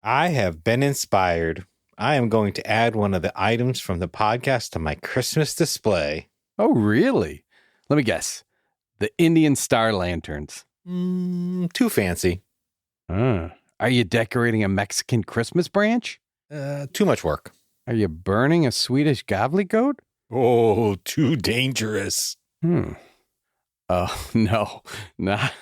I have been inspired. I am going to add one of the items from the podcast to my Christmas display. Oh, really? Let me guess. The Indian star lanterns. Too fancy. Are you decorating a Mexican Christmas branch? Too much work. Are you burning a Swedish gobbledygook? Oh, too dangerous. Oh, no, not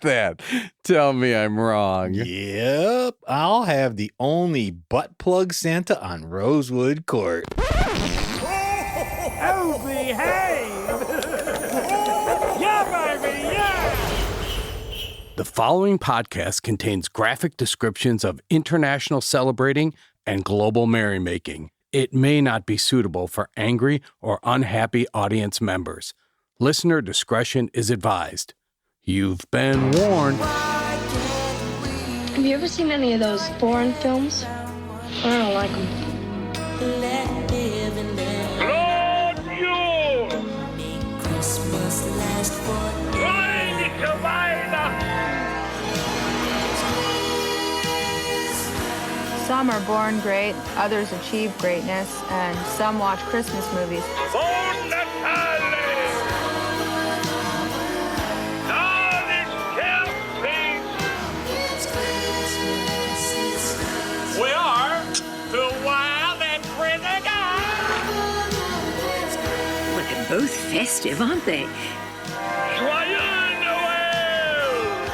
that. Tell me I'm wrong. Yep, I'll have the only butt plug Santa on Rosewood Court. Oh, behave! Yeah, baby, yeah! The following podcast contains graphic descriptions of international celebrating and global merrymaking. It may not be suitable for angry or unhappy audience members. Listener discretion is advised. You've been warned. Have you ever seen any of those foreign films? I don't like them. Lord Yule! Heilige Weihnacht! Some are born great, others achieve greatness, and some watch Christmas movies. Von Natale! Alles Kerzen! We are the wild and crazy guys! Well, they're both festive, aren't they? Joyeux Noël!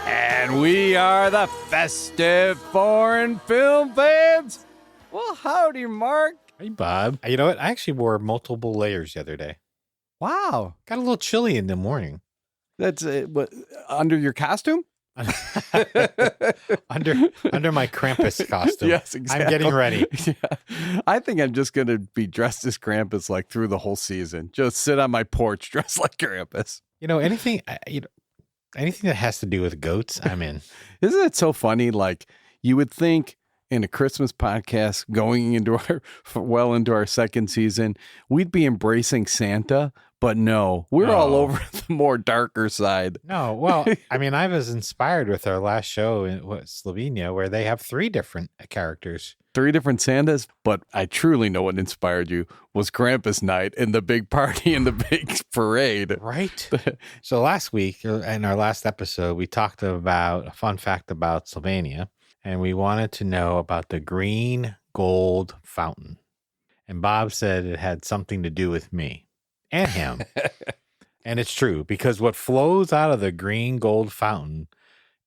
And we are the Festive Foreign Film Fans. Well, howdy, Mark. Hey, Bob. You know what? I actually wore multiple layers the other day. Wow. Got a little chilly in the morning. That's what, under your costume? under my Krampus costume. Yes, exactly. I'm getting ready. Yeah. I think I'm just going to be dressed as Krampus like through the whole season. Just sit on my porch dressed like Krampus. You know, anything that has to do with goats, I'm in. Isn't it so funny? Like, you would think in a Christmas podcast going into our second season, we'd be embracing Santa, but no, we're all over the more darker side. No, well, I mean, I was inspired with our last show in Slovenia, where they have 3 different characters. 3 different Santas, but I truly know what inspired you was Krampus night and the big party and the big parade. Right. So last week, in our last episode, we talked about a fun fact about Slovenia, and we wanted to know about the green gold fountain. And Bob said it had something to do with me and him. And it's true, because what flows out of the green gold fountain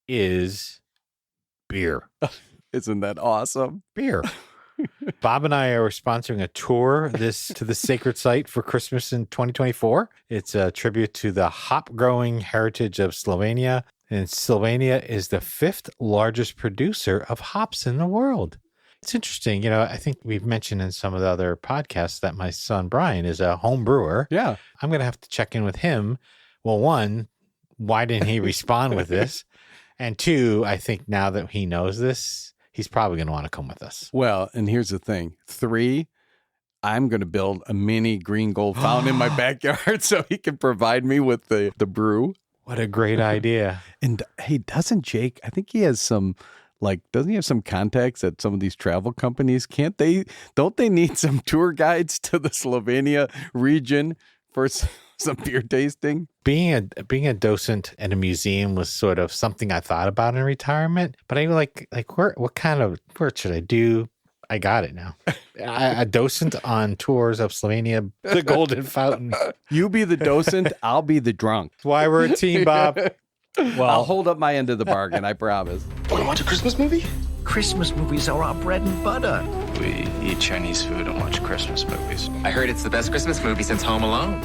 is beer. Isn't that awesome? Beer. Bob and I are sponsoring a tour to the sacred site for Christmas in 2024. It's a tribute to the hop growing heritage of Slovenia. And Slovenia is the 5th largest producer of hops in the world. It's interesting. You know, I think we've mentioned in some of the other podcasts that my son Brian is a home brewer. Yeah. I'm going to have to check in with him. Well, 1, why didn't he respond with this? And 2, I think now that he knows this, he's probably going to want to come with us. Well, and here's the thing. 3, I'm going to build a mini green gold fountain in my backyard so he can provide me with the brew. What a great idea. And hey, doesn't Jake, I think he has some, doesn't he have some contacts at some of these travel companies? Don't they need some tour guides to the Slovenia region for some beer tasting? Being a docent at a museum was sort of something I thought about in retirement, but I what kind of work should I do? I got it now. A docent on tours of Slovenia, the Golden Fountain. You be the docent, I'll be the drunk. That's why we're a team, Bob. Well, I'll hold up my end of the bargain, I promise. Want to watch a Christmas movie? Christmas movies are our bread and butter. We eat Chinese food and watch Christmas movies. I heard it's the best Christmas movie since Home Alone.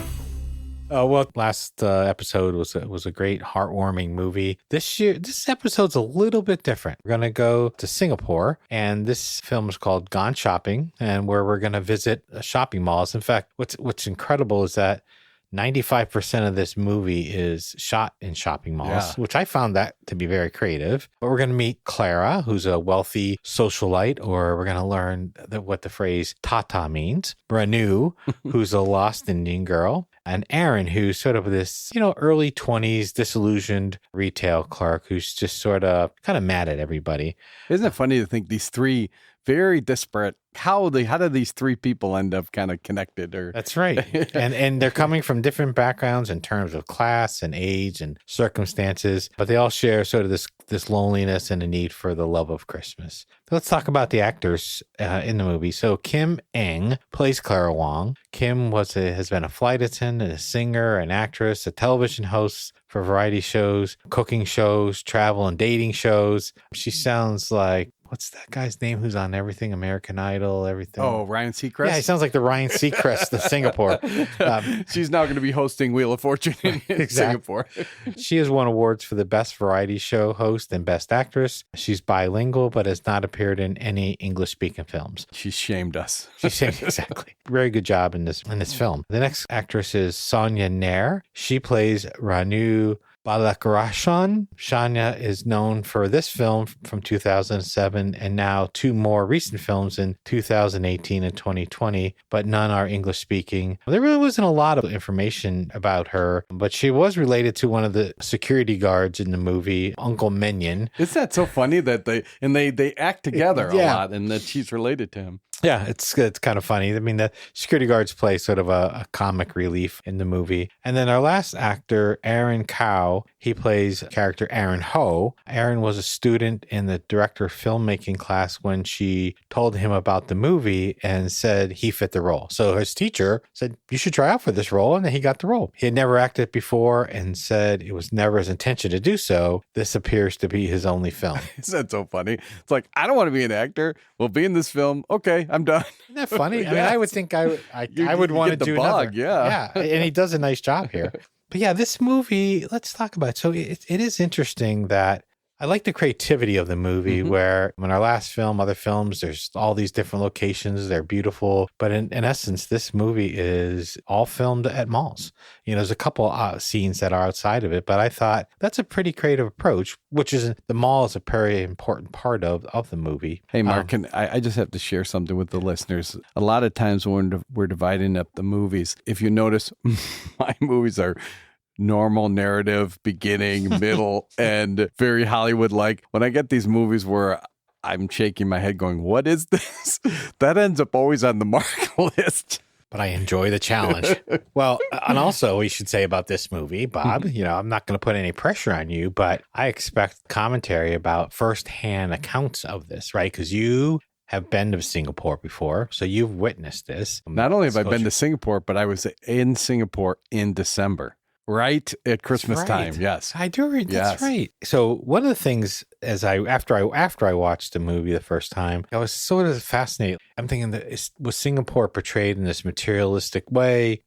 Well, last episode was a great heartwarming movie. This episode's a little bit different. We're going to go to Singapore, and this film is called Gone Shopping, and where we're going to visit shopping malls. In fact, what's incredible is that 95% of this movie is shot in shopping malls, which I found that to be very creative. But we're going to meet Clara, who's a wealthy socialite, or we're going to learn what the phrase tata means. Renu, who's a lost Indian girl. and Aaron, who's sort of this, early 20s disillusioned retail clerk who's just sort of kind of mad at everybody. Isn't it funny to think these three very disparate, how do these three people end up kind of connected? Or That's right. and they're coming from different backgrounds in terms of class and age and circumstances, but they all share sort of this loneliness and a need for the love of Christmas. Let's talk about the actors in the movie. So Kim Eng plays Clara Wong. Kim has been a flight attendant, a singer, an actress, a television host for variety shows, cooking shows, travel and dating shows. She sounds like, what's that guy's name who's on everything? American Idol, everything. Oh, Ryan Seacrest? Yeah, he sounds like the Ryan Seacrest of Singapore. She's now going to be hosting Wheel of Fortune in Singapore. She has won awards for the Best Variety Show Host and Best Actress. She's bilingual, but has not appeared in any English-speaking films. She's shamed us. Exactly. Very good job in this film. The next actress is Sonia Nair. She plays Ranu Balakrishnan. Shania is known for this film from 2007 and now two more recent films in 2018 and 2020, but none are English speaking. There really wasn't a lot of information about her, but she was related to one of the security guards in the movie, Uncle Menyon. Isn't that so funny that they act together a lot and that she's related to him? Yeah, it's kind of funny. I mean, the security guards play sort of a comic relief in the movie. And then our last actor, Aaron Cow, he plays character Aaron Ho. Aaron was a student in the director of filmmaking class when she told him about the movie and said he fit the role. So his teacher said, you should try out for this role. And then he got the role. He had never acted before and said it was never his intention to do so. This appears to be his only film. Isn't that so funny? It's like, I don't want to be an actor. We'll be in this film. Okay, I'm done. Isn't that funny? Yes. I mean, I would think I would want to do another. Yeah. And he does a nice job here. But yeah, this movie, let's talk about it. So it is interesting that I like the creativity of the movie where in our last film, other films, there's all these different locations. They're beautiful. But in essence, this movie is all filmed at malls. There's a couple scenes that are outside of it, but I thought that's a pretty creative approach, which is the mall is a very important part of the movie. Hey, Mark, I just have to share something with the listeners. A lot of times when we're dividing up the movies, if you notice, my movies are normal narrative, beginning, middle, and very Hollywood-like. When I get these movies where I'm shaking my head going, what is this? That ends up always on the Mark list. But I enjoy the challenge. Well, and also we should say about this movie, Bob, I'm not going to put any pressure on you, but I expect commentary about firsthand accounts of this, right? Because you have been to Singapore before, so you've witnessed this. Not only have I been to Singapore, but I was in Singapore in December. Right at Christmas time, yes. I do read. That's right. So one of the things, after I watched the movie the first time, I was sort of fascinated. I'm thinking was Singapore portrayed in this materialistic way?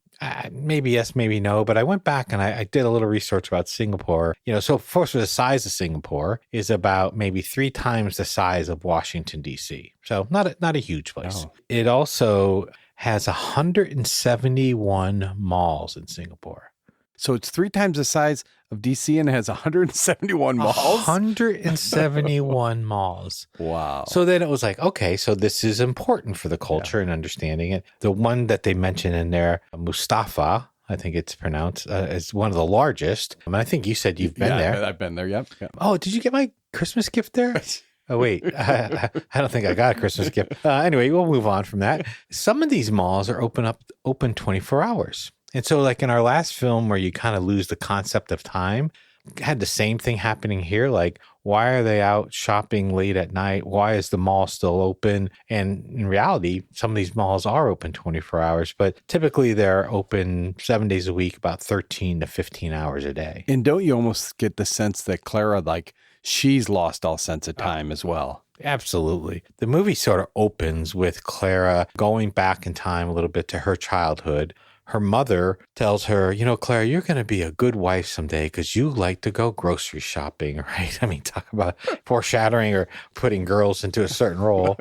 Maybe yes, maybe no. But I went back and I did a little research about Singapore. So first, the size of Singapore is about maybe 3 times the size of Washington D.C. So not a huge place. Oh. It also has 171 malls in Singapore. So it's 3 times the size of DC and it has 171 malls? 171 malls. Wow. So then it was like, okay, so this is important for the culture and understanding it. The one that they mentioned in there, Mustafa, I think it's pronounced, is one of the largest. I mean, I think you said you've been there. I've been there, yep. Oh, did you get my Christmas gift there? Oh, wait, I don't think I got a Christmas gift. Anyway, we'll move on from that. Some of these malls are open 24 hours. And so like in our last film where you kind of lose the concept of time, had the same thing happening here. Like, why are they out shopping late at night? Why is the mall still open? And in reality, some of these malls are open 24 hours, but typically they're open 7 days a week, about 13 to 15 hours a day. And don't you almost get the sense that Clara, like, she's lost all sense of time as well? Absolutely. The movie sort of opens with Clara going back in time a little bit to her childhood. Her mother tells her, Clara, you're going to be a good wife someday because you like to go grocery shopping, right? I mean, talk about foreshadowing or putting girls into a certain role.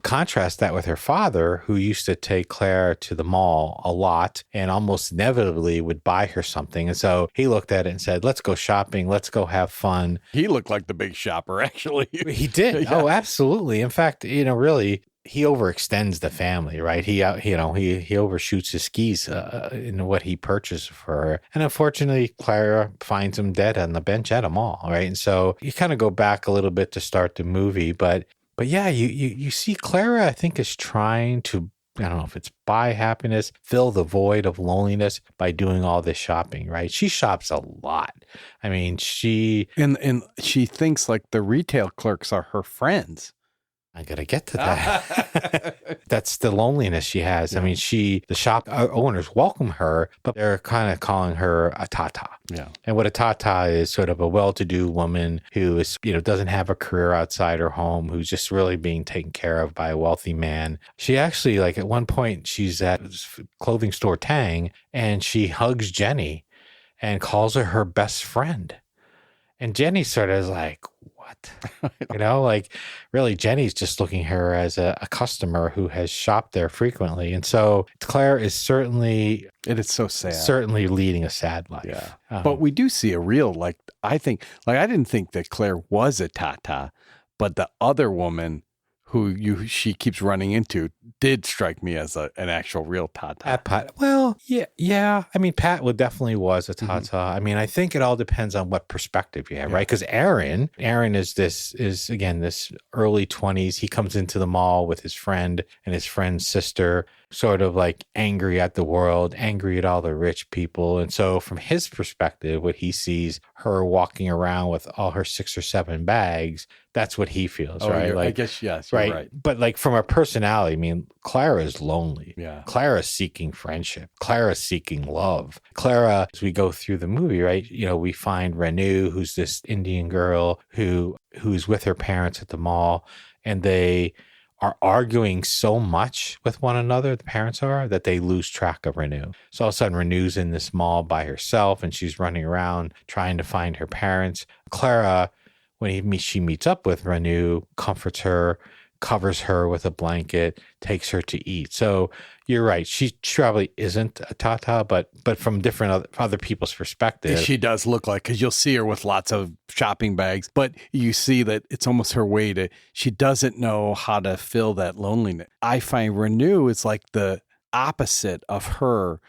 Contrast that with her father, who used to take Clara to the mall a lot and almost inevitably would buy her something. And so he looked at it and said, let's go shopping. Let's go have fun. He looked like the big shopper, actually. He did. Yeah. Oh, absolutely. In fact, really, he overextends the family, right? He overshoots his skis in what he purchased for her. And unfortunately, Clara finds him dead on the bench at a mall, right? And so you kind of go back a little bit to start the movie, but yeah, you see Clara, I think, is trying to, I don't know if it's buy happiness, fill the void of loneliness by doing all this shopping, right? She shops a lot. I mean, and she thinks like the retail clerks are her friends. I gotta get to that. That's the loneliness she has. Yeah. I mean, the shop owners welcome her, but they're kind of calling her a tata. Yeah. And what a tata is, sort of a well-to-do woman who is, doesn't have a career outside her home, who's just really being taken care of by a wealthy man. She actually, like at one point, she's at clothing store Tang, and she hugs Jenny and calls her best friend. And Jenny sort of is like, what? Like really Jenny's just looking at her as a customer who has shopped there frequently. And so Claire is certainly, it is so sad, certainly leading a sad life. Yeah. But we do see a real, I didn't think that Claire was a tata, but the other woman who she keeps running into did strike me as an actual real tata. Pat, well, yeah. I mean, Pat definitely was a tata. Mm-hmm. I mean, I think it all depends on what perspective you have, right? Because Aaron is again this early 20s. He comes into the mall with his friend and his friend's sister, sort of like angry at the world, angry at all the rich people. And so from his perspective, what he sees her walking around with all her 6 or 7 bags, that's what he feels, right? I guess, yes, right? You're right. But like from a personality, I mean, Clara is lonely. Yeah. Clara's seeking friendship. Clara's seeking love. Clara, as we go through the movie, right, we find Renu, who's this Indian girl who's with her parents at the mall, and they are arguing so much with one another, the parents are, that they lose track of Renu. So all of a sudden, Renu's in this mall by herself, and she's running around trying to find her parents. Clara, when she meets up with Renu, comforts her, covers her with a blanket, takes her to eat. So you're right. She probably isn't a tata, but from different other people's perspective. She does look like, because you'll see her with lots of shopping bags, but you see that it's almost her way she doesn't know how to fill that loneliness. I find Renu is like the opposite of her.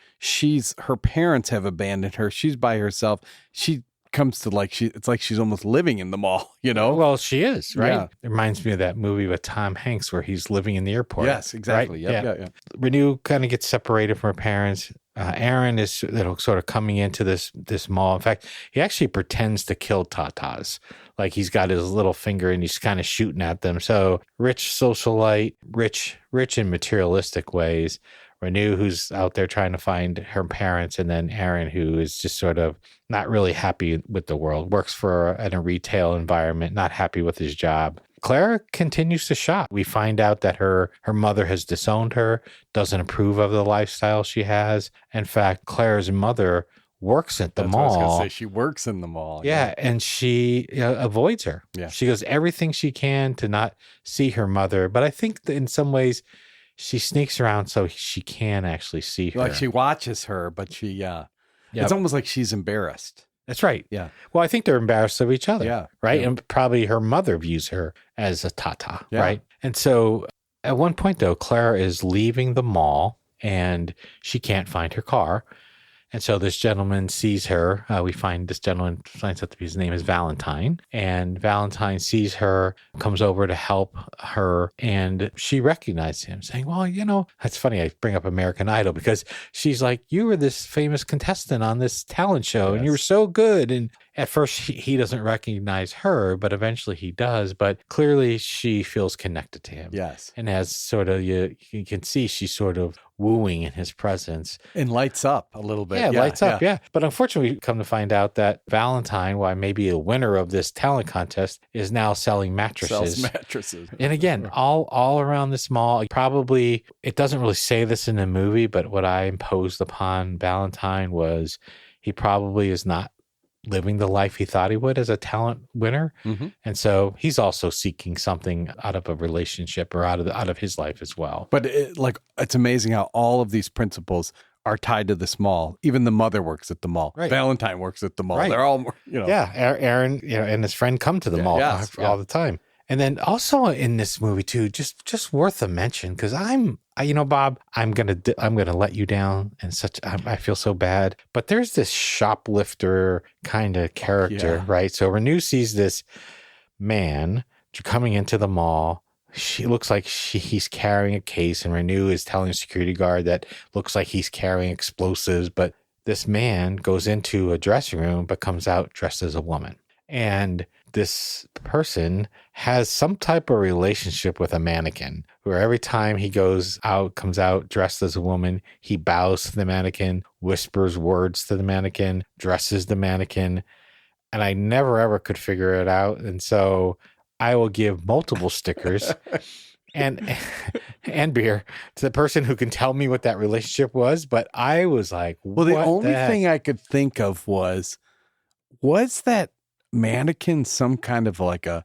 Her parents have abandoned her. She's by herself. She comes to it's like she's almost living in the mall, Well, she is, right? Yeah. It reminds me of that movie with Tom Hanks where he's living in the airport. Yes, exactly. Right? Yeah. Renu kind of gets separated from her parents. Aaron is sort of coming into this mall. In fact, he actually pretends to kill tatas. Like he's got his little finger and he's kind of shooting at them. So rich socialite, rich in materialistic ways. Renu, who's out there trying to find her parents, and then Aaron, who is just sort of not really happy with the world, works in a retail environment, not happy with his job. Clara continues to shop. We find out that her mother has disowned her, doesn't approve of the lifestyle she has. In fact, Clara's mother works at the mall. What I was going to say. She works in the mall. Yeah, and she avoids her. Yeah. She does everything she can to not see her mother. But I think that in some ways, she sneaks around so she can actually see her. Like she watches her, but it's almost like she's embarrassed. That's right. Yeah. Well, I think they're embarrassed of each other. Yeah. Right. Yeah. And probably her mother views her as a tata. Yeah. Right. And so at one point, though, Clara is leaving the mall and she can't find her car. And so this gentleman sees her. We find this gentleman finds out that his name is Valentine. And Valentine sees her, comes over to help her, and she recognizes him, saying, well, that's funny. I bring up American Idol because she's like, you were this famous contestant on this talent show, and you were so good. And at first, he doesn't recognize her, but eventually he does. But clearly, she feels connected to him. Yes. And as sort of, you can see, she's sort of wooing in his presence. And lights up a little bit. Yeah, lights up, yeah. But unfortunately, we come to find out that Valentine, why maybe a winner of this talent contest, is now selling mattresses. Sells mattresses. And again, all around this mall. Probably, it doesn't really say this in the movie, but what I imposed upon Valentine was he probably is not living the life he thought he would as a talent winner. Mm-hmm. And so he's also seeking something out of a relationship or out of his life as well. But it's amazing how all of these principles are tied to this mall. Even the mother works at the mall. Right. Valentine works at the mall. Right. They're all, Yeah. Aaron, and his friend come to the mall all the time. And then also in this movie too, just worth a mention, because Bob, I'm gonna let you down, and I feel so bad. But there's this shoplifter kind of character, right? So Renew sees this man coming into the mall. She looks like he's carrying a case, and Renew is telling a security guard that looks like he's carrying explosives. But this man goes into a dressing room, but comes out dressed as a woman. And this person has some type of relationship with a mannequin, where every time he comes out dressed as a woman, he bows to the mannequin, whispers words to the mannequin, dresses the mannequin. And I never ever could figure it out. And so I will give multiple stickers and beer to the person who can tell me what that relationship was. But I was like, well, the only thing I could think of was that mannequin some kind of like a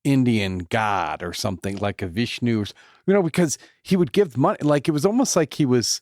Indian god or something, like a Vishnu, because he would give money. Like it was almost like he was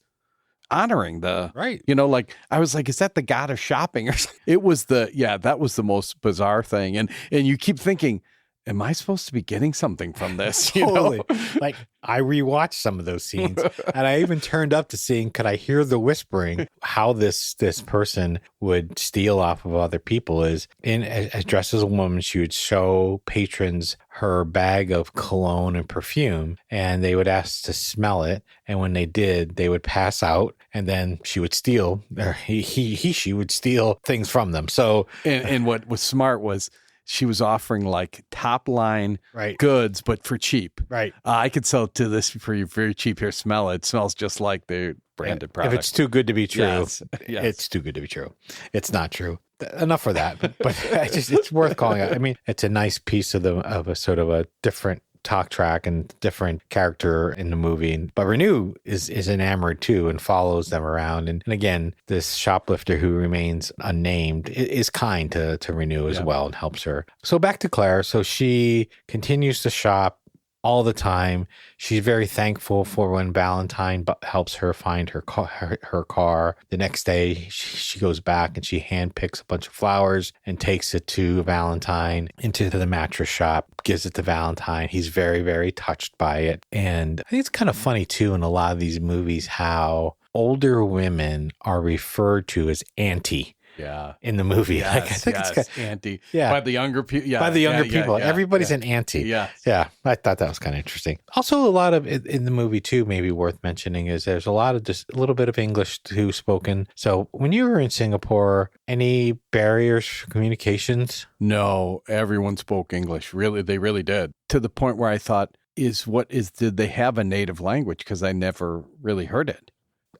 honoring the right. Like I was like, is that the god of shopping or something? It was that was the most bizarre thing. And you keep thinking, am I supposed to be getting something from this? Totally. Like I rewatched some of those scenes, and I even turned up to seeing, could I hear the whispering? How this person would steal off of other people is as dressed as a woman, she would show patrons her bag of cologne and perfume, and they would ask to smell it. And when they did, they would pass out, and then she would steal, or she would steal things from them. So, and what was smart was, she was offering like top line right. goods, but for cheap. Right. I could sell to this for you very cheap. Here, smell it. It smells just like the branded product. If it's too good to be true, yes. It's too good to be true. It's not true. Enough for that. But it's worth calling out. I mean, it's a nice piece of a sort of a different talk track and different character in the movie. But Renew is enamored too and follows them around. And again, this shoplifter who remains unnamed is kind to Renew as well and helps her. So back to Claire. So she continues to shop all the time. She's very thankful for when Valentine helps her find her car. The next day, she goes back and she handpicks a bunch of flowers and takes it to Valentine into the mattress shop, gives it to Valentine. He's very, very touched by it. And I think it's kind of funny, too, in a lot of these movies, how older women are referred to as auntie. Yeah, in the movie, yes, like, I think yes, it's auntie. Yeah, by the younger people. Yeah, by the younger people. Yeah, everybody's an auntie. Yeah, yeah. I thought that was kind of interesting. Also, a lot of in the movie too, maybe worth mentioning is there's a lot of just a little bit of English too spoken. So when you were in Singapore, any barriers for communications? No, everyone spoke English. Really, they really did. To the point where I thought, did they have a native language? Because I never really heard it.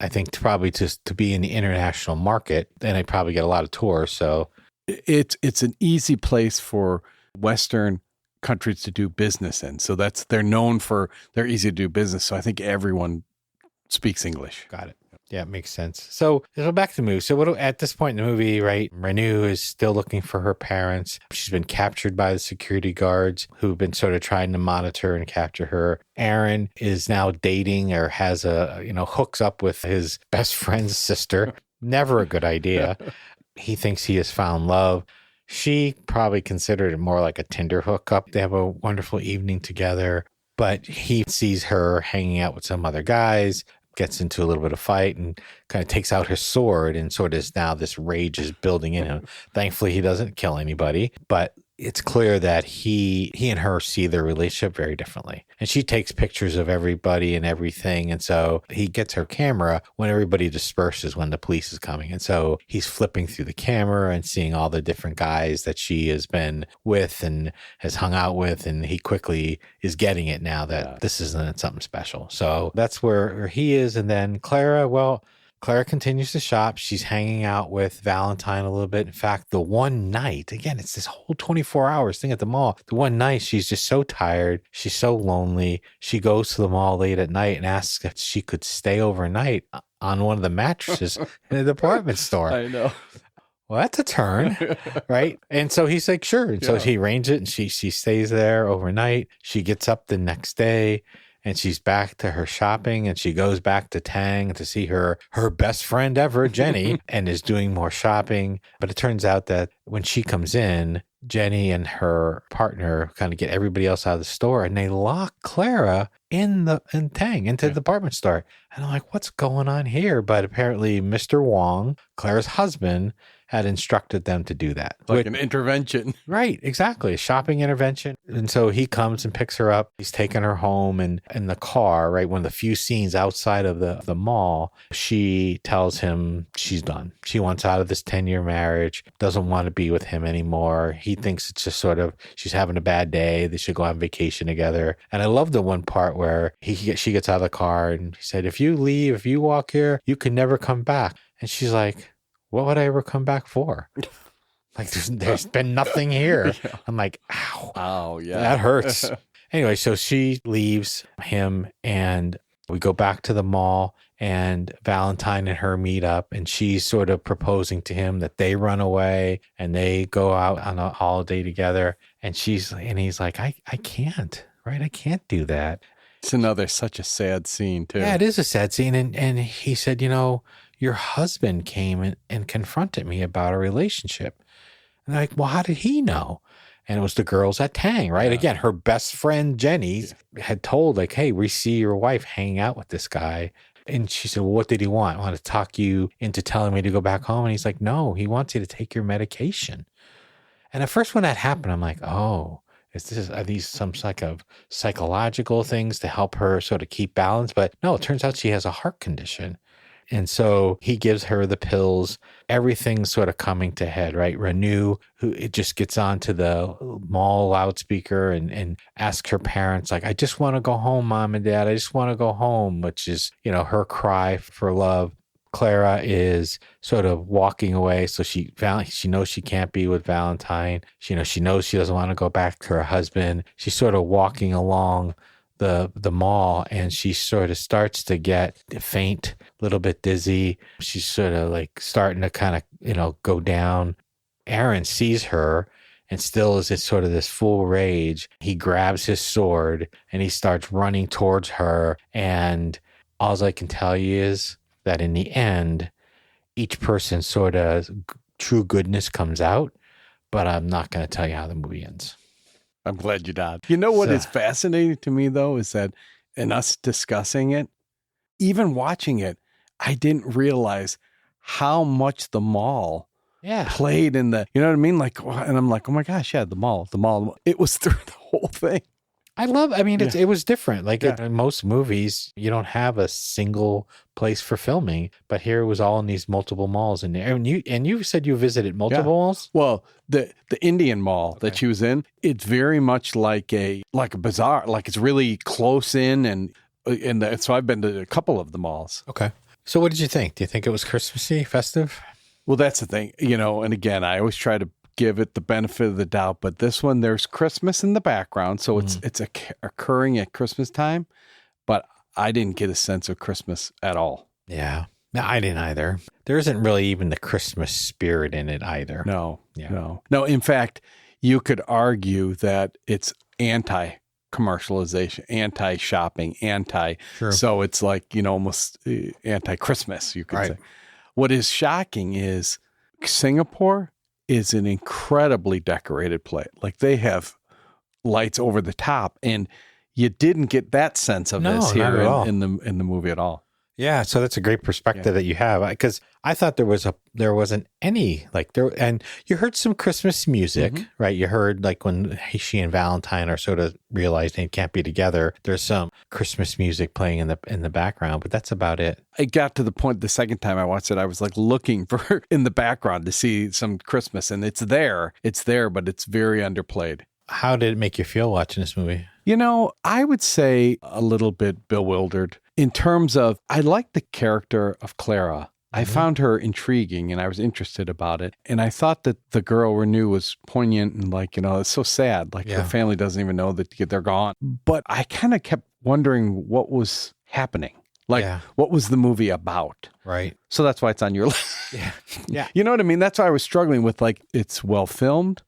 I think probably just to be in the international market, and I probably get a lot of tours. So it's an easy place for Western countries to do business in. So they're known for, they're easy to do business. So I think everyone speaks English. Got it. Yeah, it makes sense. So back to the movie. So at this point in the movie, right, Renew is still looking for her parents. She's been captured by the security guards who've been sort of trying to monitor and capture her. Aaron is now dating or has hooks up with his best friend's sister. Never a good idea. He thinks he has found love. She probably considered it more like a Tinder hookup. They have a wonderful evening together, but he sees her hanging out with some other guys, gets into a little bit of fight and kind of takes out his sword, and sort of now this rage is building in him. Thankfully, he doesn't kill anybody, but it's clear that he and her see their relationship very differently. And she takes pictures of everybody and everything. And so he gets her camera when everybody disperses, when the police is coming. And so he's flipping through the camera and seeing all the different guys that she has been with and has hung out with. And he quickly is getting it now that this isn't something special. So that's where he is. And then Clara continues to shop. She's hanging out with Valentine a little bit. In fact, the one night, again, it's this whole 24 hours thing at the mall. The one night, she's just so tired. She's so lonely. She goes to the mall late at night and asks if she could stay overnight on one of the mattresses in the department store. I know. Well, that's a turn, right? And so he's like, sure. And so he arranges it, and she stays there overnight. She gets up the next day, and she's back to her shopping, and she goes back to Tang to see her best friend ever, Jenny, and is doing more shopping. But it turns out that when she comes in, Jenny and her partner kind of get everybody else out of the store, and they lock Clara into the department store. And I'm like, what's going on here? But apparently Mr. Wong, Clara's husband, had instructed them to do that. Like an intervention. Right, exactly. A shopping intervention. And so he comes and picks her up. He's taking her home, and in the car, right, one of the few scenes outside of the mall, she tells him she's done. She wants out of this 10-year marriage, doesn't want to be with him anymore. He thinks it's just sort of, she's having a bad day. They should go on vacation together. And I love the one part where she gets out of the car and he said, if you walk here, you can never come back. And she's like, what would I ever come back for? Like, there's been nothing here. Yeah. I'm like, ow. Oh, yeah. That hurts. Anyway, so she leaves him and we go back to the mall, and Valentine and her meet up, and she's sort of proposing to him that they run away and they go out on a holiday together. And he's like, I can't, right? I can't do that. It's such a sad scene too. Yeah, it is a sad scene. And he said, your husband came and confronted me about a relationship. And they're like, well, how did he know? And it was the girls at Tang, right? Yeah. Again, her best friend, Jenny, had told, like, hey, we see your wife hanging out with this guy. And she said, well, what did he want? Want to talk you into telling me to go back home? And he's like, no, he wants you to take your medication. And at first when that happened, I'm like, oh, are these some type of psychological things to help her sort of keep balance? But no, it turns out she has a heart condition. And so he gives her the pills. Everything's sort of coming to head, right? Renew, who it just gets onto the mall loudspeaker and asks her parents, like, I just want to go home, Mom and Dad. I just want to go home, which is, her cry for love. Clara is sort of walking away. So she knows she can't be with Valentine. She knows she doesn't want to go back to her husband. She's sort of walking along the mall, and she sort of starts to get faint, a little bit dizzy. She's sort of like starting to kind of, go down. Aaron sees her and still is in sort of this full rage. He grabs his sword and he starts running towards her. And all I can tell you is that in the end, each person's sort of true goodness comes out, but I'm not going to tell you how the movie ends. I'm glad you did. You know what is fascinating to me, though, is that in us discussing it, even watching it, I didn't realize how much the mall played in the, you know what I mean? Like, and I'm like, oh my gosh, yeah, the mall. It was through the whole thing. It was different. Like in most movies, you don't have a single place for filming, but here it was all in these multiple malls in there. And you said you visited multiple malls? Well, the Indian mall that she was in, it's very much like a bazaar. Like it's really close in, and so I've been to a couple of the malls. Okay. So what did you think? Do you think it was Christmassy, festive? Well, that's the thing, and again, I always try to give it the benefit of the doubt, but this one, there's Christmas in the background, so it's occurring at Christmas time, but I didn't get a sense of Christmas at all. Yeah. No, I didn't either. There isn't really even the Christmas spirit in it either. No. In fact, you could argue that it's anti-commercialization, anti-shopping, Sure. So it's like, almost anti-Christmas, you could say. What is shocking is Singapore is an incredibly decorated place. Like they have lights over the top, and you didn't get that sense of this here in the movie at all. Yeah, so that's a great perspective that you have, because I thought there wasn't any and you heard some Christmas music, right? You heard like when she and Valentine are sort of realizing they can't be together. There's some Christmas music playing in the background, but that's about it. I got to the point the second time I watched it, I was like looking for in the background to see some Christmas, and it's there, but it's very underplayed. How did it make you feel watching this movie? I would say a little bit bewildered in terms of, I liked the character of Clara. I found her intriguing and I was interested about it. And I thought that the girl Renew was poignant and it's so sad. Like her family doesn't even know that they're gone. But I kind of kept wondering what was happening. What was the movie about? Right. So that's why it's on your list. Yeah. You know what I mean? That's why I was struggling with, it's well filmed,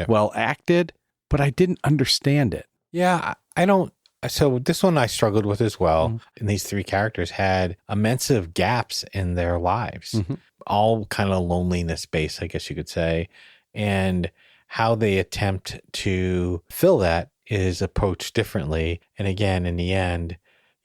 well acted, but I didn't understand it. Yeah, I don't. So this one I struggled with as well. And these three characters had immense gaps in their lives, all kind of loneliness based, I guess you could say. And how they attempt to fill that is approached differently. And again, in the end,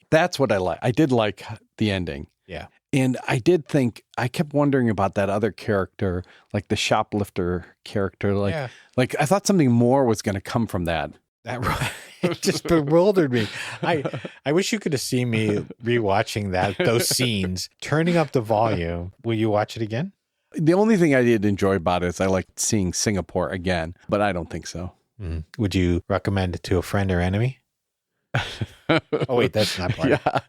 That's what I like. I did like the ending. yeah. And I did think, I kept wondering about that other character, like the shoplifter character. Like I thought something more was going to come from that. That it just bewildered me. I wish you could have seen me rewatching those scenes, turning up the volume. Will you watch it again? The only thing I did enjoy about it is I liked seeing Singapore again, but I don't think so. Mm. Would you recommend it to a friend or enemy? Oh, wait, that's not part. Yeah,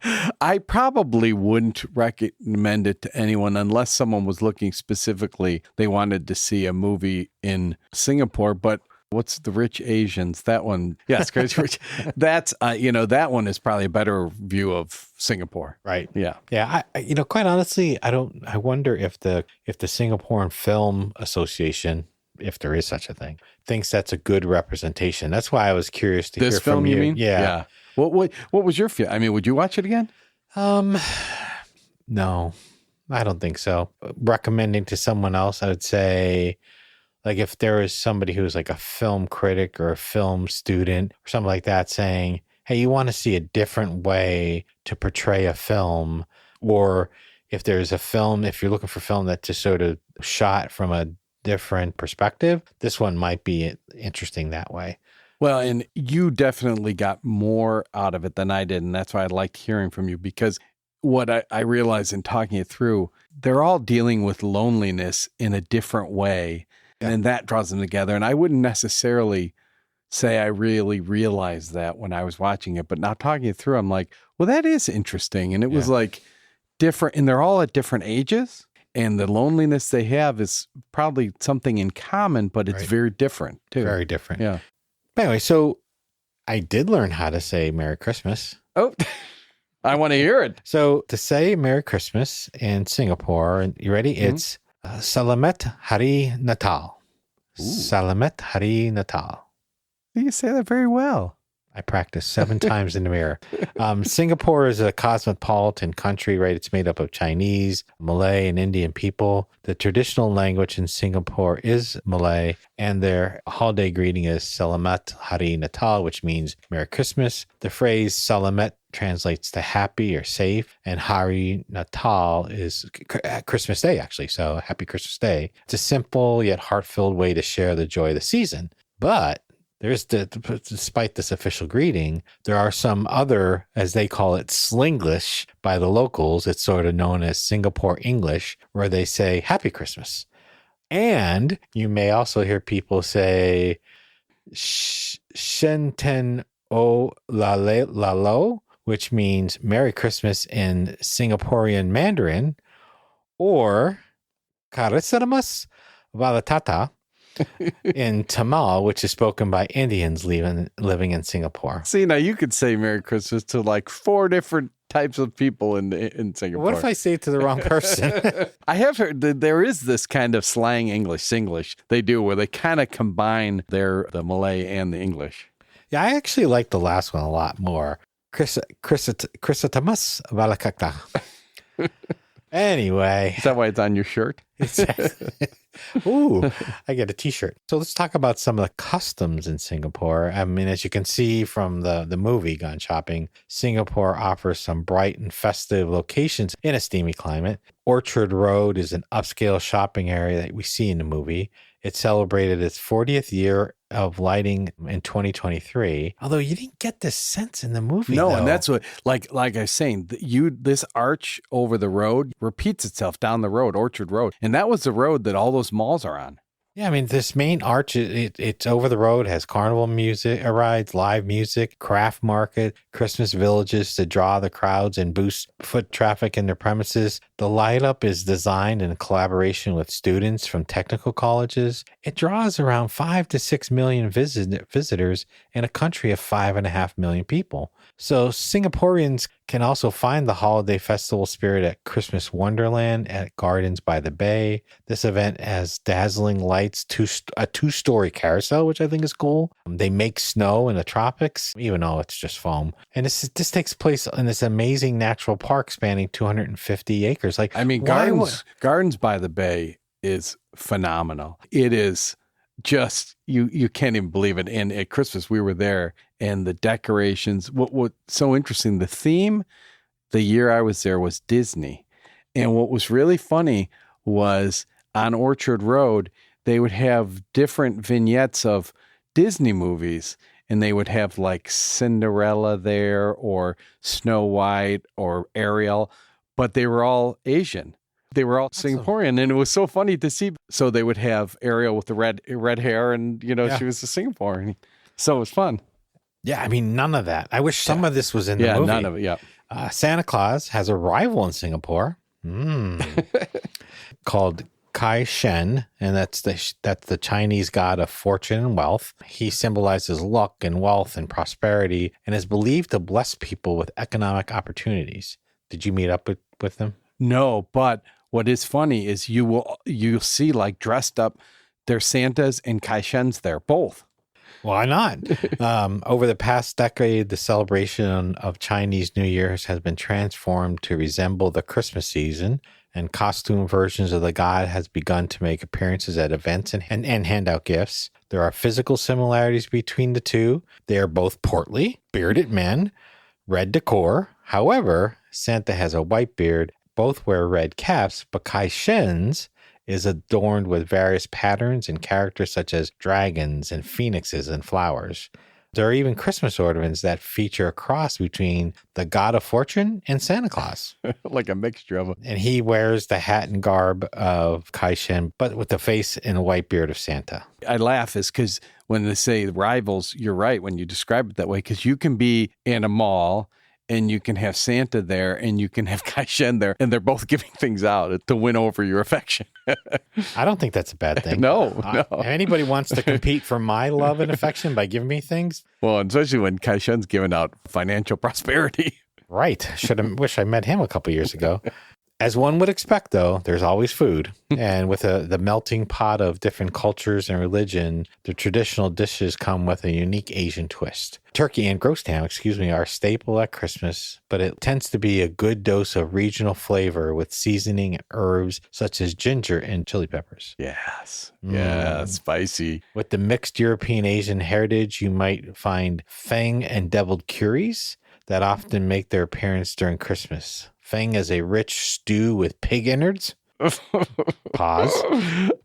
I probably wouldn't recommend it to anyone unless someone was looking specifically. They wanted to see a movie in Singapore, but what's The Rich Asians? That one, yes, Crazy Rich. That's, that one is probably a better view of Singapore. Right. Yeah. Yeah. Quite honestly, I wonder if the Singaporean Film Association, if there is such a thing, thinks that's a good representation. That's why I was curious to hear This film, from you. you mean? Yeah. What was your feel? I mean, would you watch it again? No, I don't think so. Recommending to someone else, I would say, like if there is somebody who's like a film critic or a film student or something like that saying, hey, you want to see a different way to portray a film, or if there's a film, if you're looking for film that's just sort of shot from a different perspective, this one might be interesting that way. Well, and you definitely got more out of it than I did. And that's why I liked hearing from you, because what I realized in talking it through, they're all dealing with loneliness in a different way. Yeah. And that draws them together. And I wouldn't necessarily say I really realized that when I was watching it. But now talking it through, I'm like, well, that is interesting. And it was like different. And they're all at different ages. And the loneliness they have is probably something in common, but it's very different too. Very different. Yeah. Anyway, so I did learn how to say Merry Christmas. Oh, I want to hear it. So to say Merry Christmas in Singapore, and you ready? Mm-hmm. It's Salamat Hari Natal. Ooh. Salamat Hari Natal. You say that very well. I practiced 7 times in the mirror. Singapore is a cosmopolitan country, right? It's made up of Chinese, Malay, and Indian people. The traditional language in Singapore is Malay, and their holiday greeting is Salamat Hari Natal, which means Merry Christmas. The phrase Salamat translates to happy or safe, and Hari Natal is Christmas Day, actually. So happy Christmas Day. It's a simple yet heart-filled way to share the joy of the season. But despite this official greeting, there are some other, as they call it, Slinglish by the locals. It's sort of known as Singapore English, where they say Happy Christmas. And you may also hear people say Shen O Lalo, which means Merry Christmas in Singaporean Mandarin, or Karisaramas Valatata in Tamil, which is spoken by Indians living in Singapore. See, now you could say Merry Christmas to like 4 different types of people in Singapore. What if I say it to the wrong person? I have heard that there is this kind of slang Singlish they do where they kind of combine the Malay and the English. Yeah, I actually like the last one a lot more. Chrisatamas Valakakta. Anyway. Is that why it's on your shirt? Ooh, I get a t-shirt. So let's talk about some of the customs in Singapore. I mean, as you can see from the movie Gone Shopping, Singapore offers some bright and festive locations in a steamy climate. Orchard Road is an upscale shopping area that we see in the movie. It celebrated its 40th year of lighting in 2023. Although you didn't get this sense in the movie. No, though. and that's what, like I was saying, this arch over the road repeats itself down the road, Orchard Road, and that was the road that all those malls are on. Yeah, I mean, this main arch, it's over the road, has carnival music rides, live music, craft market, Christmas villages to draw the crowds and boost foot traffic in their premises. The light up is designed in collaboration with students from technical colleges. It draws around 5 to 6 million visitors in a country of 5.5 million people. So Singaporeans can also find the holiday festival spirit at Christmas Wonderland at Gardens by the Bay. This event has dazzling lights, a 2-story carousel, which I think is cool. They make snow in the tropics, even though it's just foam. And this takes place in this amazing natural park spanning 250 acres. Like, I mean, Gardens by the Bay is phenomenal. It is just you can't even believe it. And at Christmas we were there, and the decorations. What's so interesting? The theme the year I was there was Disney, and what was really funny was on Orchard Road they would have different vignettes of Disney movies, and they would have like Cinderella there, or Snow White, or Ariel, but they were all Asian. They were all Singaporean, and it was so funny to see. So they would have Ariel with the red hair, and she was a Singaporean. So it was fun. Yeah, I mean, none of that. I wish some of this was in the movie. None of it, yeah. Santa Claus has a rival in Singapore called Kai Shen, and that's the Chinese god of fortune and wealth. He symbolizes luck and wealth and prosperity, and is believed to bless people with economic opportunities. Did you meet up with them? No, but what is funny is you'll see like dressed up, there's Santas and Kai Shens there, both. Why not? Over the past decade, the celebration of Chinese New Year has been transformed to resemble the Christmas season, and costume versions of the god has begun to make appearances at events and hand out gifts. There are physical similarities between the two. They are both portly, bearded men, red decor. However, Santa has a white beard. Both wear red caps, but Kai Shen's is adorned with various patterns and characters such as dragons and phoenixes and flowers. There are even Christmas ornaments that feature a cross between the god of fortune and Santa Claus. Like a mixture of them. And he wears the hat and garb of Kai Shen, but with the face and white beard of Santa. I laugh is because when they say rivals, you're right when you describe it that way, because you can be in a mall and you can have Santa there and you can have Kai Shen there, and they're both giving things out to win over your affection. I don't think that's a bad thing. No. If anybody wants to compete for my love and affection by giving me things. Well, especially when Kai Shen's giving out financial prosperity. Right. Wish I met him a couple years ago. As one would expect, though, there's always food. And with the melting pot of different cultures and religion, the traditional dishes come with a unique Asian twist. Turkey and roast ham, are staple at Christmas, but it tends to be a good dose of regional flavor with seasoning and herbs such as ginger and chili peppers. Yes. Yeah, spicy. With the mixed European Asian heritage, you might find feng and deviled curries that often make their appearance during Christmas. Feng is a rich stew with pig innards. Pause.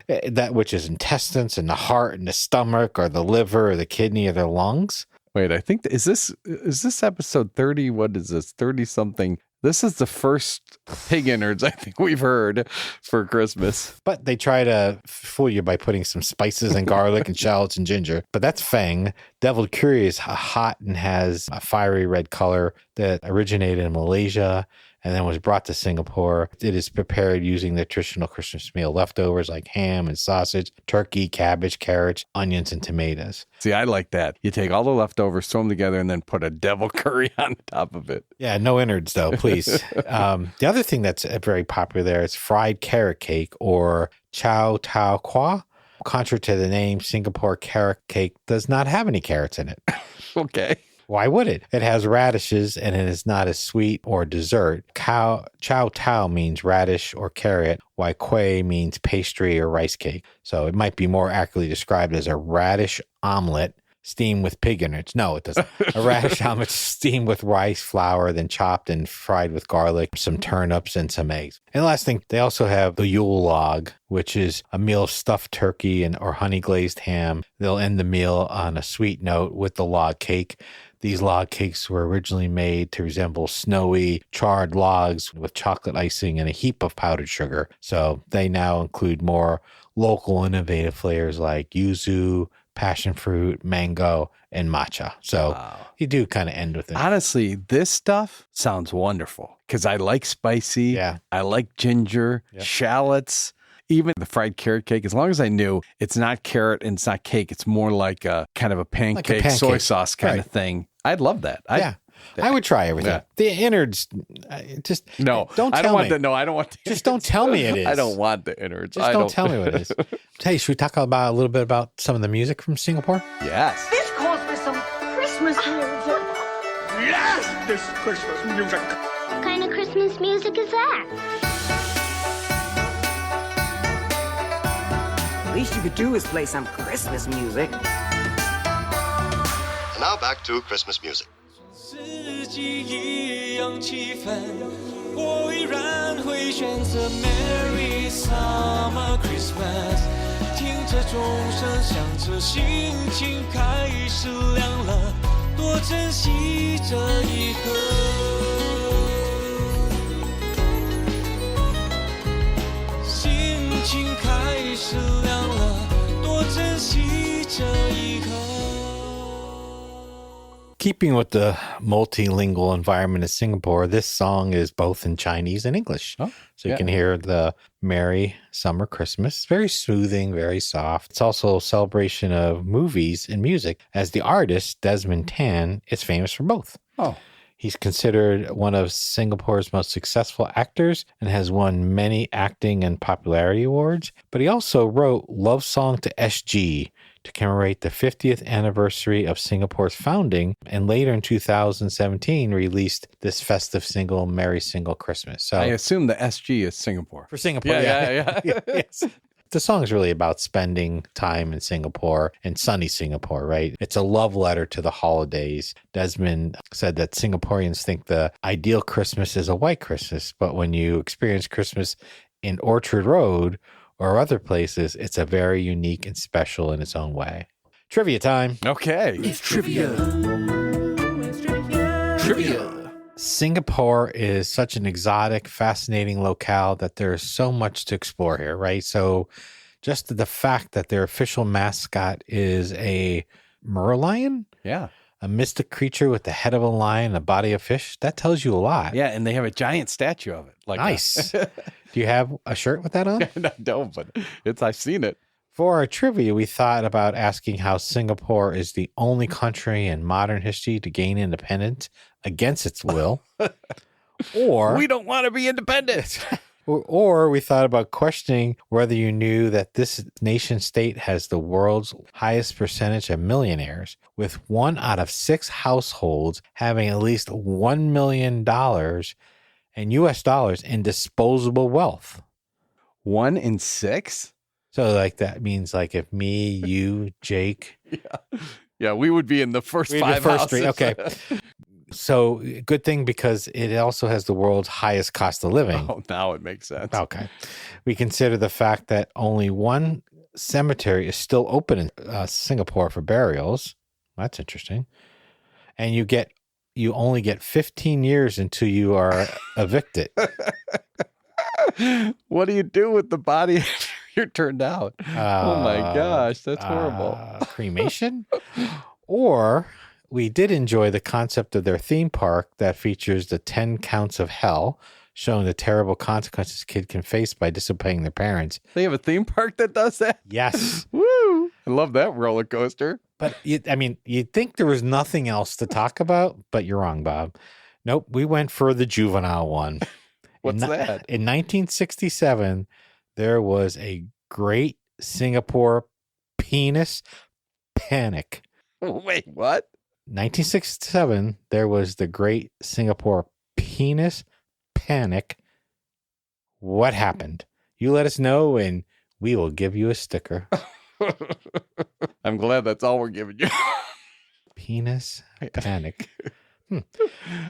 That which is intestines and the heart and the stomach or the liver or the kidney or the lungs. Wait, I think is this episode 30? What is this? 30 something. This is the first pig innards I think we've heard for Christmas. But they try to fool you by putting some spices and garlic and shallots and ginger. But that's feng. Deviled curry is hot and has a fiery red color that originated in Malaysia and then was brought to Singapore. It is prepared using the traditional Christmas meal leftovers like ham and sausage, turkey, cabbage, carrots, onions, and tomatoes. See, I like that. You take all the leftovers, throw them together, and then put a devil curry on top of it. Yeah, no innards though, please. The other thing that's very popular there is fried carrot cake or chow tau kwa. Contrary to the name, Singapore carrot cake does not have any carrots in it. Okay. Why would it? It has radishes and it is not as sweet or dessert. Chow tau means radish or carrot, while kueh means pastry or rice cake. So it might be more accurately described as a radish omelet steamed with pig innards. No, it doesn't. A radish omelet steamed with rice flour, then chopped and fried with garlic, some turnips, and some eggs. And the last thing, they also have the Yule log, which is a meal of stuffed turkey or honey glazed ham. They'll end the meal on a sweet note with the log cake. These log cakes were originally made to resemble snowy, charred logs with chocolate icing and a heap of powdered sugar. So they now include more local innovative flavors like yuzu, passion fruit, mango, and matcha. So you do kind of end with it. Honestly, this stuff sounds wonderful because I like spicy. Yeah. I like ginger, shallots. Even the fried carrot cake, as long as I knew it's not carrot and it's not cake, it's more like a kind of a pancake, soy sauce kind of thing. I'd love that. I would try everything. Yeah. The innards, just no. Don't tell I don't me. want the. No, I don't want. The just don't tell me it is. I don't want the innards. Just don't tell me what it is. Hey, should we talk about a little bit about some of the music from Singapore? Yes. This calls for some Christmas music. Yes, this Christmas music. What kind of Christmas music is that? least you could do is play some Christmas music. And now back to Christmas music. 四季一样气氛，我依然会选择 Merry Summer Christmas。听着钟声响着，心情开始亮了，多珍惜这一刻。心情开始亮了，多珍惜这一刻。Keeping with the multilingual environment of Singapore, this song is both in Chinese and English. Oh, so you can hear the Merry Summer Christmas. Very soothing, very soft. It's also a celebration of movies and music, as the artist, Desmond Tan, is famous for both. Oh. He's considered one of Singapore's most successful actors and has won many acting and popularity awards. But he also wrote Love Song to SG to commemorate the 50th anniversary of Singapore's founding, and later in 2017 released this festive single, Merry Single Christmas. So I assume the SG is Singapore. For Singapore, yeah. Yes. The song is really about spending time in Singapore and sunny Singapore, right? It's a love letter to the holidays. Desmond said that Singaporeans think the ideal Christmas is a white Christmas, but when you experience Christmas in Orchard Road or other places, it's a very unique and special in its own way. Trivia time. Okay. It's trivia. Trivia. Singapore is such an exotic, fascinating locale that there's so much to explore here, right? So just the fact that their official mascot is a merlion, Yeah. a mystic creature with the head of a lion and a body of fish, that tells you a lot. Yeah, and they have a giant statue of it. Like Nice. Do you have a shirt with that on? I don't, but I've seen it. For our trivia, we thought about asking how Singapore is the only country in modern history to gain independence against its will. Or We don't want to be independent. Or we thought about questioning whether you knew that this nation state has the world's highest percentage of millionaires, with 1 out of 6 households having at least $1 million in US dollars in disposable wealth. 1 in 6? So like that means like if me, you, Jake. Yeah, we would be in the first we'd be 5 the first houses. 3. Okay. So good thing because it also has the world's highest cost of living. Oh, now it makes sense. Okay. We consider the fact that only one cemetery is still open in Singapore for burials. That's interesting. And you only get 15 years until you are evicted. What do you do with the body after you're turned out? Oh my gosh, that's horrible. Cremation? Or we did enjoy the concept of their theme park that features the 10 counts of hell, showing the terrible consequences a kid can face by disobeying their parents. They have a theme park that does that? Yes. Woo! I love that roller coaster. But you'd think there was nothing else to talk about, but you're wrong, Bob. Nope, we went for the juvenile one. What's that? In 1967, there was a great Singapore penis panic. Wait, what? 1967, there was the great Singapore penis panic. What happened? You let us know and we will give you a sticker. I'm glad that's all we're giving you. Penis panic. I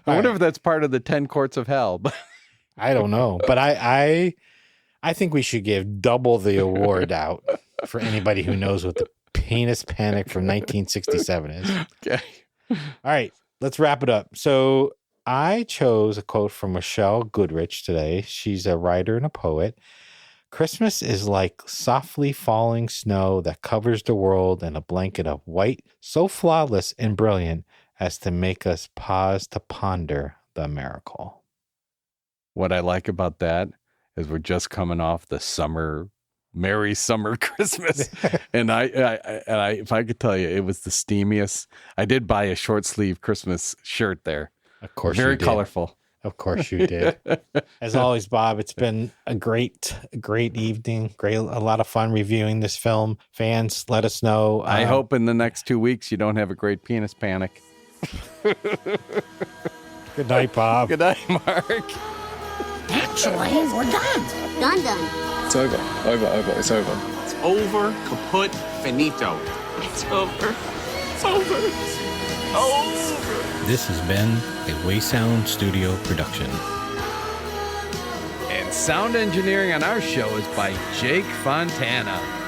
wonder if that's part of the 10 courts of hell. I don't know, but I think we should give double the award out for anybody who knows what the penis panic from 1967 is. Okay. All right, let's wrap it up. So I chose a quote from Michelle Goodrich today. She's a writer and a poet. Christmas is like softly falling snow that covers the world in a blanket of white, so flawless and brilliant as to make us pause to ponder the miracle. What I like about that is we're just coming off the Merry Summer Christmas. And I, if I could tell you, it was the steamiest. I did buy a short sleeve Christmas shirt there. Of course, very you did. colorful. Of course you did. As always, Bob, it's been a great evening. A lot of fun reviewing this film. Fans, let us know. I hope in the next 2 weeks you don't have a great penis panic. Good night, Bob. Good night, Mark. Actually, we're done. Done. It's over. It's over. It's over. It's over, kaput, finito. It's over. It's over. It's over. This has been a Waysound Studio production. And sound engineering on our show is by Jake Fontana.